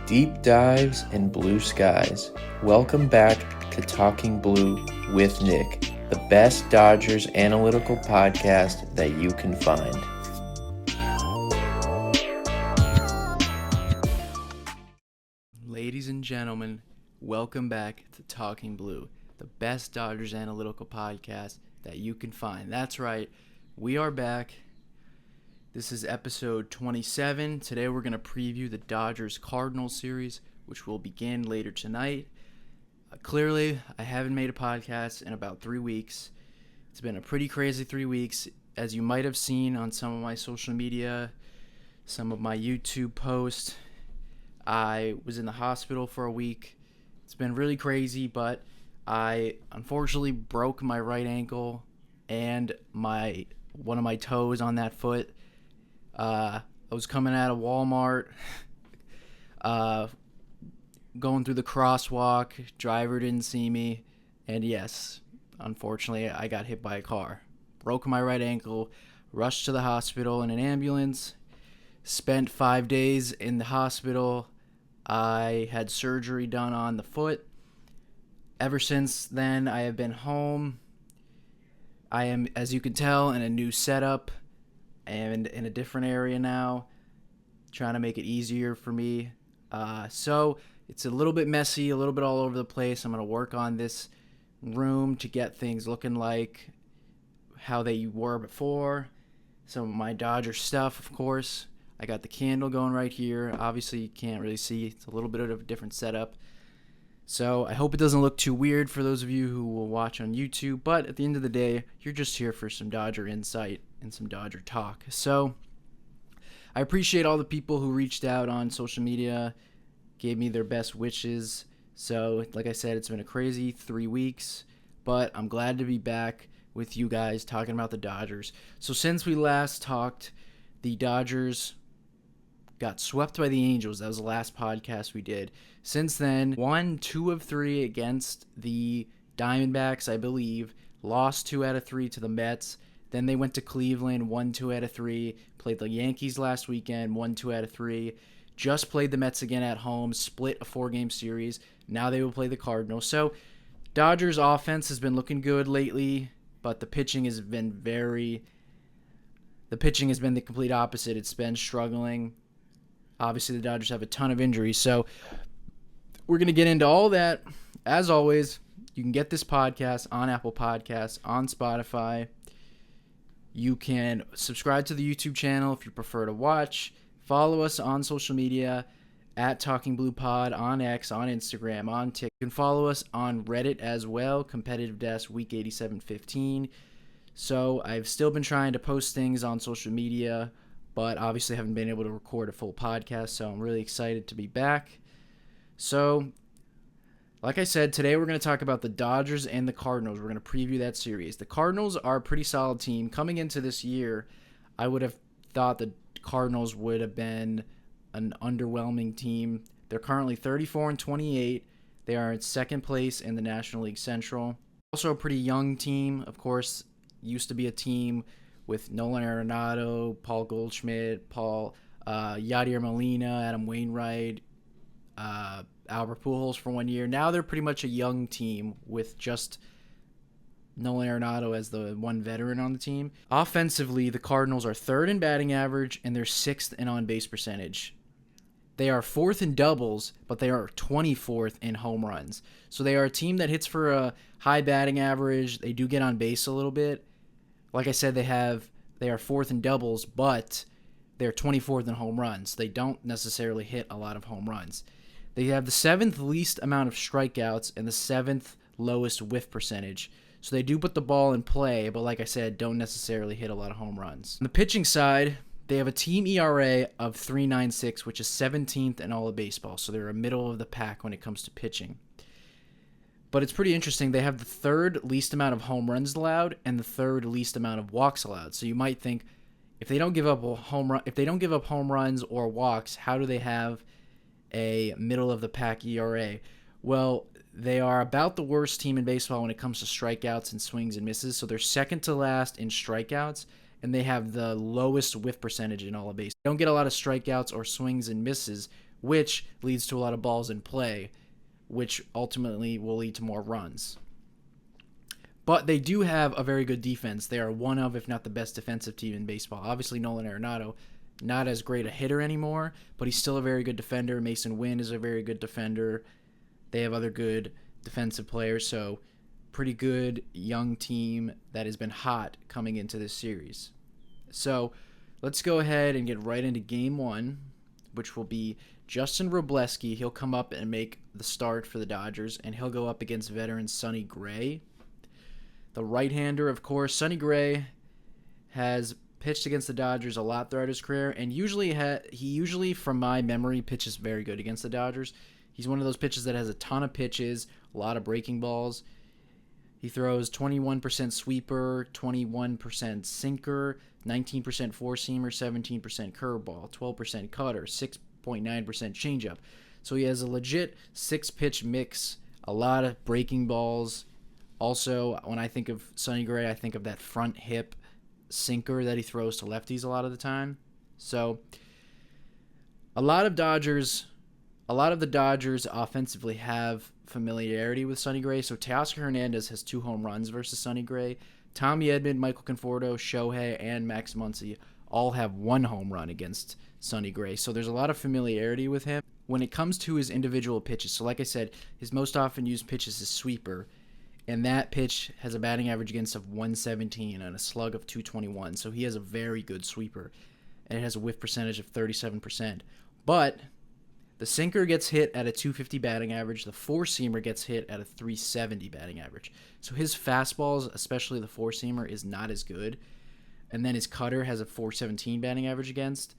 Deep dives and blue skies. Welcome back to Talking Blue with Nick, the best Dodgers analytical podcast that you can find. Ladies and gentlemen, welcome back to Talking Blue, the best Dodgers analytical podcast that you can find. That's right, we are back. This is episode 27. Today we're going to preview the Dodgers-Cardinals series, which will begin later tonight. Clearly, I haven't made a podcast in about 3 weeks. It's been a pretty crazy 3 weeks. As you might have seen on some of my social media, some of my YouTube posts, I was in the hospital for a week. It's been really crazy, but I unfortunately broke my right ankle and one of my toes on that foot. I was coming out of Walmart, going through the crosswalk. Driver didn't see me, and yes, unfortunately, I got hit by a car. Broke my right ankle, rushed to the hospital in an ambulance, spent 5 days in the hospital. I had surgery done on the foot. Ever since then, I have been home. I am, as you can tell, in a new setup and in a different area now, trying to make it easier for me. So it's a little bit messy, a little bit all over the place. I'm going to work on this room to get things looking like how they were before. Some of my Dodger stuff, of course. I got the candle going right here. Obviously, you can't really see. It's a little bit of a different setup. So I hope it doesn't look too weird for those of you who will watch on YouTube. But at the end of the day, you're just here for some Dodger insight and some Dodger talk. So I appreciate all the people who reached out on social media, gave me their best wishes. So like I said, it's been a crazy 3 weeks, but I'm glad to be back with you guys talking about the Dodgers. So since we last talked, the Dodgers got swept by the Angels. That was the last podcast we did. Since then, won 2 of 3 against the Diamondbacks, I believe. Lost 2 out of 3 to the Mets. Then they went to Cleveland, won 2 out of 3. Played the Yankees last weekend, won 2 out of 3. Just played the Mets again at home, split a 4-game series. Now they will play the Cardinals. So Dodgers offense has been looking good lately, but the pitching has been the complete opposite. It's been struggling. Obviously, the Dodgers have a ton of injuries. So we're going to get into all that. As always, you can get this podcast on Apple Podcasts, on Spotify. You can subscribe to the YouTube channel if you prefer to watch. Follow us on social media at Talking Blue Pod, on X, on Instagram, on TikTok. You can follow us on Reddit as well, Competitive Desk Week 8715. So I've still been trying to post things on social media, but obviously haven't been able to record a full podcast, so I'm really excited to be back. So, like I said, today we're going to talk about the Dodgers and the Cardinals. We're going to preview that series. The Cardinals are a pretty solid team. Coming into this year, I would have thought the Cardinals would have been an underwhelming team. They're currently 34-28. They are in second place in the National League Central. Also a pretty young team, of course. Used to be a team with Nolan Arenado, Paul Goldschmidt, Yadier Molina, Adam Wainwright, Albert Pujols for 1 year. Now they're pretty much a young team with just Nolan Arenado as the one veteran on the team. Offensively, the Cardinals are third in batting average and they're sixth in on-base percentage. They are fourth in doubles, but they are 24th in home runs. So they are a team that hits for a high batting average. They do get on base a little bit. Like I said, they are fourth in doubles, but they're 24th in home runs. They don't necessarily hit a lot of home runs. They have the 7th least amount of strikeouts and the 7th lowest whiff percentage. So they do put the ball in play, but like I said, don't necessarily hit a lot of home runs. On the pitching side, they have a team ERA of 3.96, which is 17th in all of baseball. So they're a middle of the pack when it comes to pitching. But it's pretty interesting. They have the third least amount of home runs allowed and the third least amount of walks allowed. So you might think, if they don't give up home runs or walks, how do they have a middle of the pack ERA? Well, they are about the worst team in baseball when it comes to strikeouts and swings and misses. So they're second to last in strikeouts, and they have the lowest whiff percentage in all of baseball. They don't get a lot of strikeouts or swings and misses, which leads to a lot of balls in play, which ultimately will lead to more runs. But they do have a very good defense. They are one of, if not the best defensive team in baseball. Obviously, Nolan Arenado, not as great a hitter anymore, but he's still a very good defender. Mason Wynn is a very good defender. They have other good defensive players, so pretty good young team that has been hot coming into this series. So let's go ahead and get right into game one, which will be Justin Robleski. He'll come up and make the start for the Dodgers, and he'll go up against veteran Sonny Gray. The right-hander, of course. Sonny Gray has pitched against the Dodgers a lot throughout his career, and he usually, from my memory, pitches very good against the Dodgers. He's one of those pitchers that has a ton of pitches, a lot of breaking balls. He throws 21% sweeper, 21% sinker, 19% four-seamer, 17% curveball, 12% cutter, 6.9% changeup. So he has a legit 6-pitch mix, a lot of breaking balls. Also, when I think of Sonny Gray, I think of that front hip sinker that he throws to lefties a lot of the time. So a lot of the Dodgers offensively have familiarity with Sonny Gray. So Teoscar Hernandez has 2 home runs versus Sonny Gray. Tommy Edman, Michael Conforto, Shohei, and Max Muncy all have 1 home run against Sonny Gray. So there's a lot of familiarity with him. When it comes to his individual pitches, so like I said, his most often used pitch is his sweeper. And that pitch has a batting average against of 117 and a slug of 221. So he has a very good sweeper. And it has a whiff percentage of 37%. But the sinker gets hit at a 250 batting average. The four-seamer gets hit at a 370 batting average. So his fastballs, especially the four-seamer, is not as good. And then his cutter has a 417 batting average against.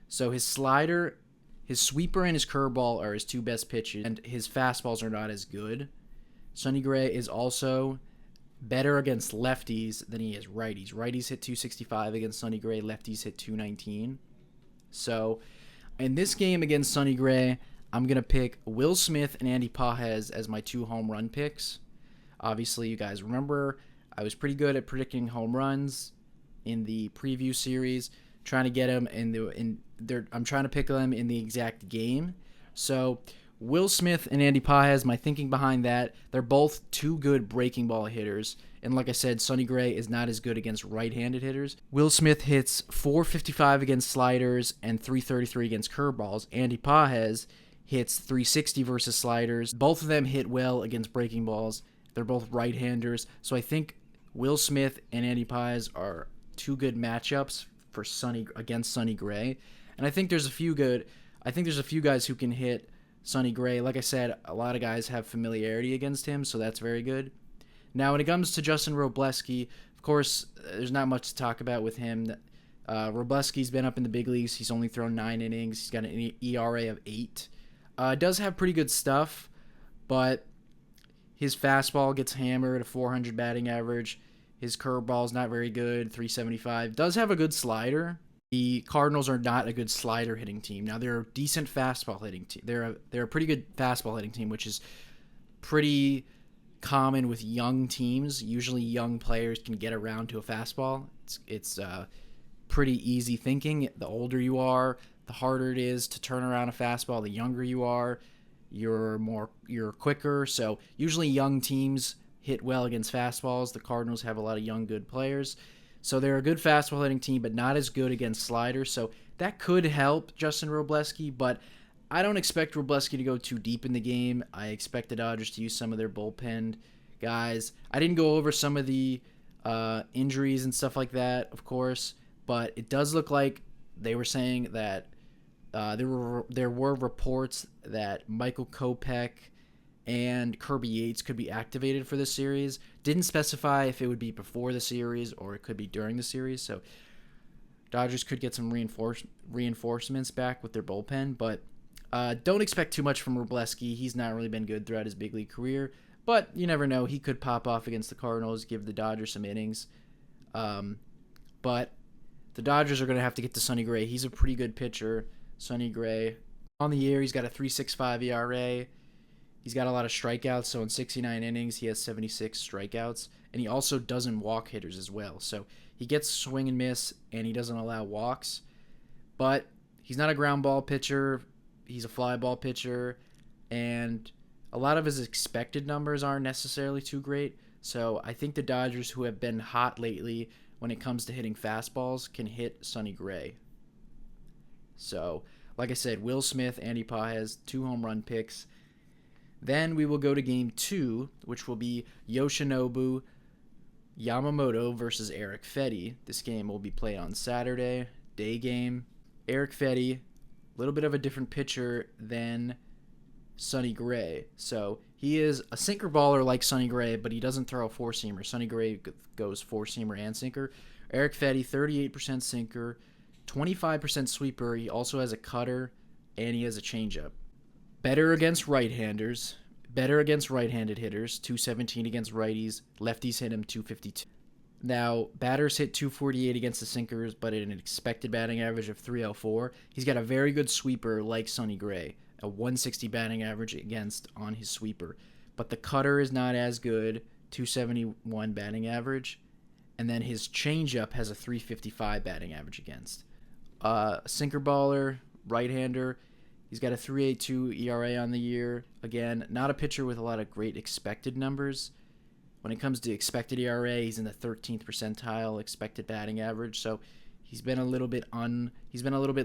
So his slider, his sweeper, and his curveball are his 2 best pitches. And his fastballs are not as good. Sonny Gray is also better against lefties than he is righties. Righties hit 265 against Sonny Gray. Lefties hit 219. So in this game against Sonny Gray, I'm going to pick Will Smith and Andy Pages as my 2 home run picks. Obviously, you guys remember I was pretty good at predicting home runs in the preview series, trying to get them I'm trying to pick them in the exact game. So Will Smith and Andy Pages, my thinking behind that, they're both 2 good breaking ball hitters. And like I said, Sonny Gray is not as good against right-handed hitters. Will Smith hits 455 against sliders and 333 against curveballs. Andy Pages hits 360 versus sliders. Both of them hit well against breaking balls. They're both right-handers. So I think Will Smith and Andy Pages are 2 good matchups for against Sonny Gray. And I think there's a few guys who can hit Sonny Gray. Like I said, a lot of guys have familiarity against him, so that's very good. Now, when it comes to Justin Robleski, of course, there's not much to talk about with him. Robleski's been up in the big leagues. He's only thrown 9 innings. He's got an ERA of 8. Does have pretty good stuff, but his fastball gets hammered, a 400 batting average. His curveball's not very good, 375. Does have a good slider. The Cardinals are not a good slider hitting team. Now, they're a decent fastball hitting team. They're a pretty good fastball hitting team, which is pretty common with young teams. Usually young players can get around to a fastball. It's pretty easy thinking. The older you are, the harder it is to turn around a fastball. The younger you are, you're quicker. So usually young teams hit well against fastballs. The Cardinals have a lot of young good players. So they're a good fastball hitting team, but not as good against sliders. So that could help Justin Robleski, but I don't expect Robleski to go too deep in the game. I expect the Dodgers to use some of their bullpen guys. I didn't go over some of the injuries and stuff like that, of course, but it does look like they were saying that there were reports that Michael Kopech and Kirby Yates could be activated for this series. Didn't specify if it would be before the series or it could be during the series. So Dodgers could get some reinforcements back with their bullpen, but don't expect too much from Robleski. He's not really been good throughout his big league career, but you never know. He could pop off against the Cardinals, give the Dodgers some innings. But the Dodgers are going to have to get to Sonny Gray. He's a pretty good pitcher, Sonny Gray. On the year, he's got a 3.65 ERA. He's got a lot of strikeouts, so in 69 innings, he has 76 strikeouts, and he also doesn't walk hitters as well. So he gets swing and miss, and he doesn't allow walks, but he's not a ground ball pitcher. He's a fly ball pitcher, and a lot of his expected numbers aren't necessarily too great. So I think the Dodgers, who have been hot lately when it comes to hitting fastballs, can hit Sonny Gray. So, like I said, Will Smith, Andy Pages, 2 home run picks. Then we will go to game 2, which will be Yoshinobu Yamamoto versus Eric Fedde. This game will be played on Saturday, day game. Eric Fedde, a little bit of a different pitcher than Sonny Gray. So he is a sinker baller like Sonny Gray, but he doesn't throw a four-seamer. Sonny Gray goes four-seamer and sinker. Eric Fedde, 38% sinker, 25% sweeper. He also has a cutter, and he has a changeup. Better against right-handers, better against right-handed hitters, 217 against righties. Lefties hit him 252. Now, batters hit 248 against the sinkers, but at an expected batting average of 304. He's got a very good sweeper like Sonny Gray, a 160 batting average against on his sweeper. But the cutter is not as good, 271 batting average. And then his changeup has a 355 batting average against. Sinker baller, right-hander. He's got a 3.82 ERA on the year. Again, not a pitcher with a lot of great expected numbers. When it comes to expected ERA, he's in the 13th percentile expected batting average. So he's been a little bit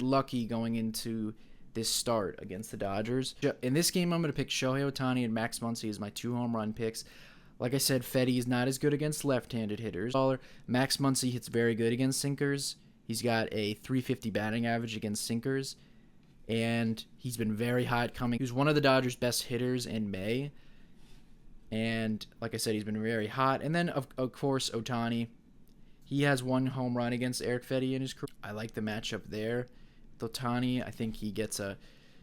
lucky going into this start against the Dodgers. In this game, I'm going to pick Shohei Ohtani and Max Muncy as my 2 home run picks. Like I said, Fedde is not as good against left-handed hitters. Max Muncy hits very good against sinkers. He's got a 350 batting average against sinkers, and he's been very hot coming. He was one of the Dodgers' best hitters in May, and like I said, he's been very hot. And then, of course, Ohtani. He has 1 home run against Eric Fedde in his career. I like the matchup there. With Ohtani, I think he gets a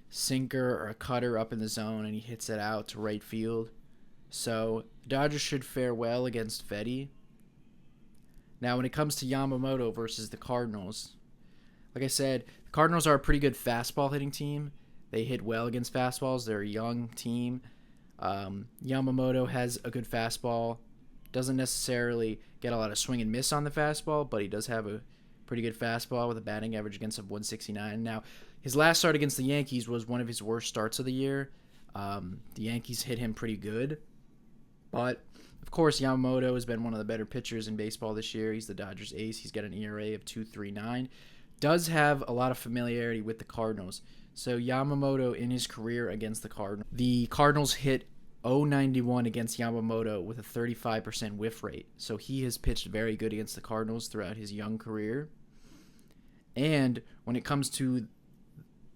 sinker or a cutter up in the zone, and he hits it out to right field. So the Dodgers should fare well against Fedde. Now, when it comes to Yamamoto versus the Cardinals, like I said, the Cardinals are a pretty good fastball hitting team. They hit well against fastballs. They're a young team. Yamamoto has a good fastball. Doesn't necessarily get a lot of swing and miss on the fastball, but he does have a pretty good fastball with a batting average against of 169. Now, his last start against the Yankees was one of his worst starts of the year. The Yankees hit him pretty good. But, of course, Yamamoto has been one of the better pitchers in baseball this year. He's the Dodgers' ace. He's got an ERA of 2.39. Does have a lot of familiarity with the Cardinals. So Yamamoto in his career against the Cardinals hit .091 against Yamamoto with a 35% whiff rate. So he has pitched very good against the Cardinals throughout his young career. And when it comes to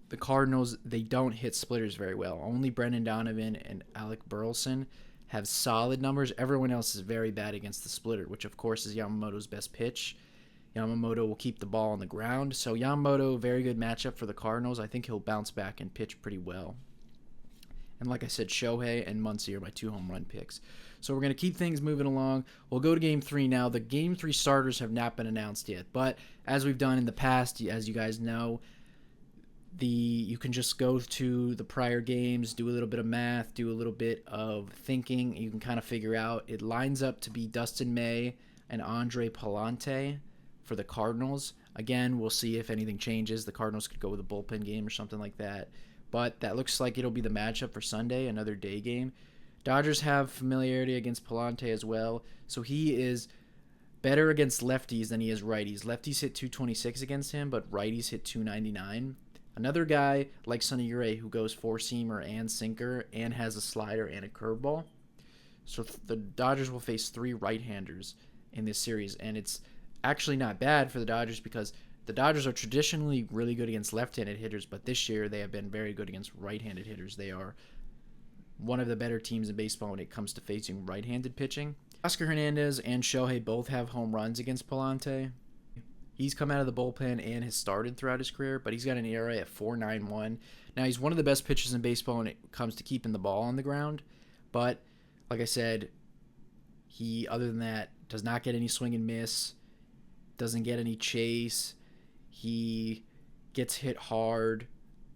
the Cardinals, they don't hit splitters very well. Only Brendan Donovan and Alec Burleson have solid numbers. Everyone else is very bad against the splitter, which of course is Yamamoto's best pitch. Yamamoto will keep the ball on the ground. So Yamamoto, very good matchup for the Cardinals. I think he'll bounce back and pitch pretty well. And like I said, Shohei and Muncy are my 2 home run picks. So we're going to keep things moving along. We'll go to Game 3 now. The Game 3 starters have not been announced yet. But as we've done in the past, as you guys know, you can just go to the prior games, do a little bit of math, do a little bit of thinking. You can kind of figure out. It lines up to be Dustin May and Andre Palante for the Cardinals. Again, we'll see if anything changes. The Cardinals could go with a bullpen game or something like that. But that looks like it'll be the matchup for Sunday, another day game. Dodgers have familiarity against Palante as well. So he is better against lefties than he is righties. Lefties hit 226 against him, but righties hit 299. Another guy like Sonny Gray who goes four-seamer and sinker and has a slider and a curveball. So the Dodgers will face 3 right-handers in this series, and it's actually not bad for the Dodgers because the Dodgers are traditionally really good against left-handed hitters, but this year they have been very good against right-handed hitters. They are one of the better teams in baseball when it comes to facing right-handed pitching. Oscar Hernandez and Shohei both have home runs against Palante. He's come out of the bullpen and has started throughout his career, but he's got an ERA at 4.91. Now, he's one of the best pitchers in baseball when it comes to keeping the ball on the ground, but like I said, he, other than that, does not get any swing and miss, doesn't get any chase. He gets hit hard,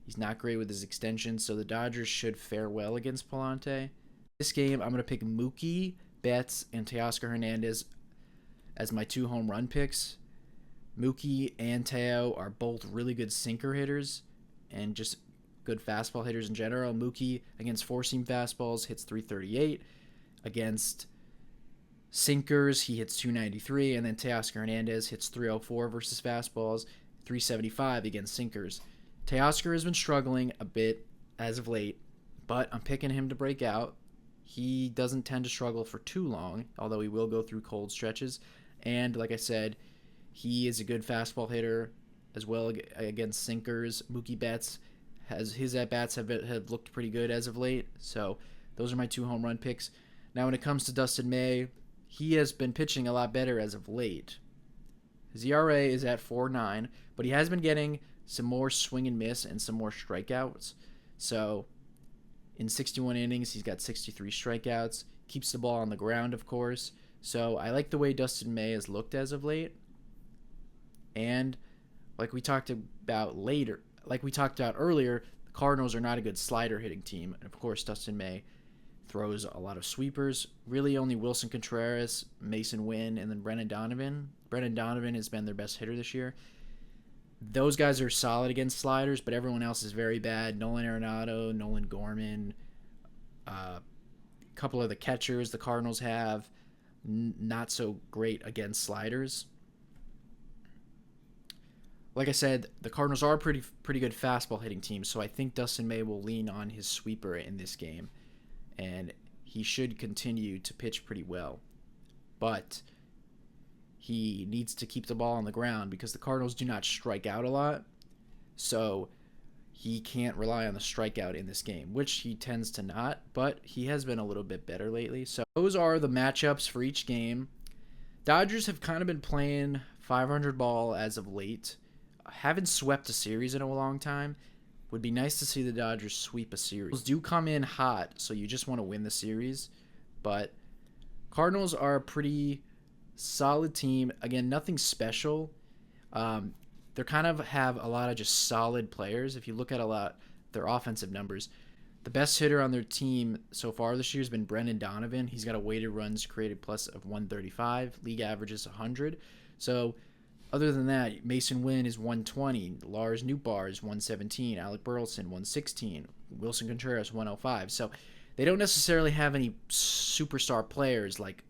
He's not great with his extension, so the Dodgers should fare well against Palante. This game, I'm going to pick Mookie Betts and Teoscar Hernandez as my 2 home run picks. Mookie and Teo are both really good sinker hitters and just good fastball hitters in general. Mookie against 4-seam fastballs hits 338. Against sinkers, he hits 293. And then Teoscar Hernandez hits 304 versus fastballs, 375 against sinkers. Teoscar has been struggling a bit as of late, but I'm picking him to break out. He doesn't tend to struggle for too long, although he will go through cold stretches. And like I said, he is a good fastball hitter as well against sinkers. Mookie Betts his at-bats have looked pretty good as of late. So those are my 2 home run picks. Now when it comes to Dustin May, he has been pitching a lot better as of late. His ERA is at 4.9, but he has been getting some more swing and miss and some more strikeouts. So in 61 innings, he's got 63 strikeouts. Keeps the ball on the ground, of course. So I like the way Dustin May has looked as of late. And like we talked about earlier, the Cardinals are not a good slider hitting team. And of course, Dustin May throws a lot of sweepers. Really only Wilson Contreras, Mason Wynn, and then Brendan Donovan. Brendan Donovan has been their best hitter this year. Those guys are solid against sliders, but everyone else is very bad. Nolan Arenado, Nolan Gorman, a couple of the catchers the Cardinals have, not so great against sliders. Like I said, the Cardinals are a pretty good fastball hitting team, so I think Dustin May will lean on his sweeper in this game, and he should continue to pitch pretty well. But he needs to keep the ball on the ground because the Cardinals do not strike out a lot, so he can't rely on the strikeout in this game, which he tends to not, but he has been a little bit better lately. So those are the matchups for each game. Dodgers have kind of been playing 500 ball as of late. Haven't swept a series in a long time. Would be nice to see the Dodgers sweep a series. Do come in hot, so you just want to win the series. But Cardinals are a pretty solid team. Again, nothing special. They kind of have a lot of just solid players. If you look at a lot their offensive numbers, the best hitter on their team so far this year has been Brendan Donovan. He's got a weighted runs created plus of 135. League average is 100. So other than that, Mason Wynn is 120. Lars Nootbaar is 117. Alec Burleson, 116. Wilson Contreras, 105. So they don't necessarily have any superstar players like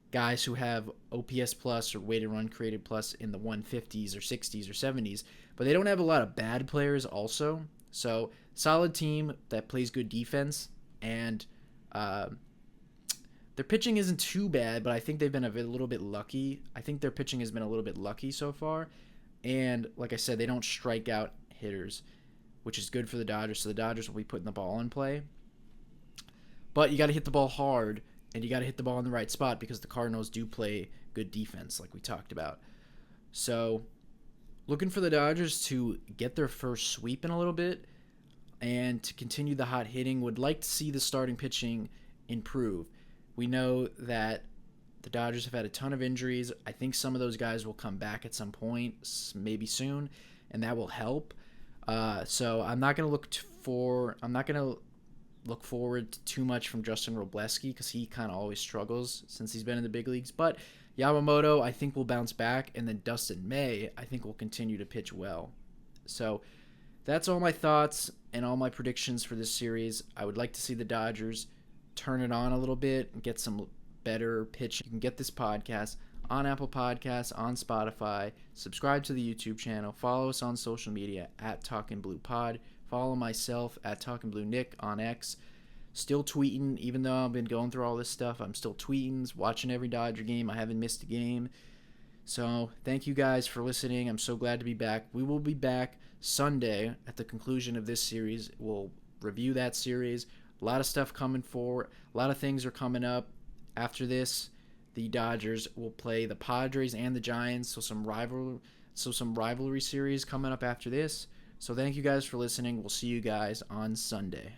guys who have OPS plus or weighted run created plus in the 150s or 60s or 70s. But they don't have a lot of bad players also. So solid team that plays good defense. And their pitching isn't too bad, but I think they've been a little bit lucky. I think their pitching has been a little bit lucky so far. And like I said, they don't strike out hitters, which is good for the Dodgers. So the Dodgers will be putting the ball in play. But you got to hit the ball hard, and you got to hit the ball in the right spot because the Cardinals do play good defense, like we talked about. So looking for the Dodgers to get their first sweep in a little bit and to continue the hot hitting. Would like to see the starting pitching improve. We know that the Dodgers have had a ton of injuries. I think some of those guys will come back at some point, maybe soon, and that will help. So I'm not going to look forward to too much from Justin Robleski because he kind of always struggles since he's been in the big leagues. But Yamamoto, I think, will bounce back, and then Dustin May, I think, will continue to pitch well. So that's all my thoughts and all my predictions for this series. I would like to see the Dodgers turn it on a little bit and get some better pitch. You can get this podcast on Apple Podcasts, on Spotify. Subscribe to the YouTube channel. Follow us on social media at Talkin' Blue Pod. Follow myself at Talkin' Blue Nick on X. Still tweeting, even though I've been going through all this stuff. I'm still tweeting, watching every Dodger game. I haven't missed a game. So thank you guys for listening. I'm so glad to be back. We will be back Sunday at the conclusion of this series. We'll review that series. A lot of stuff coming forward. A lot of things are coming up. After this, the Dodgers will play the Padres and the Giants. So some rivalry series coming up after this. So thank you guys for listening. We'll see you guys on Sunday.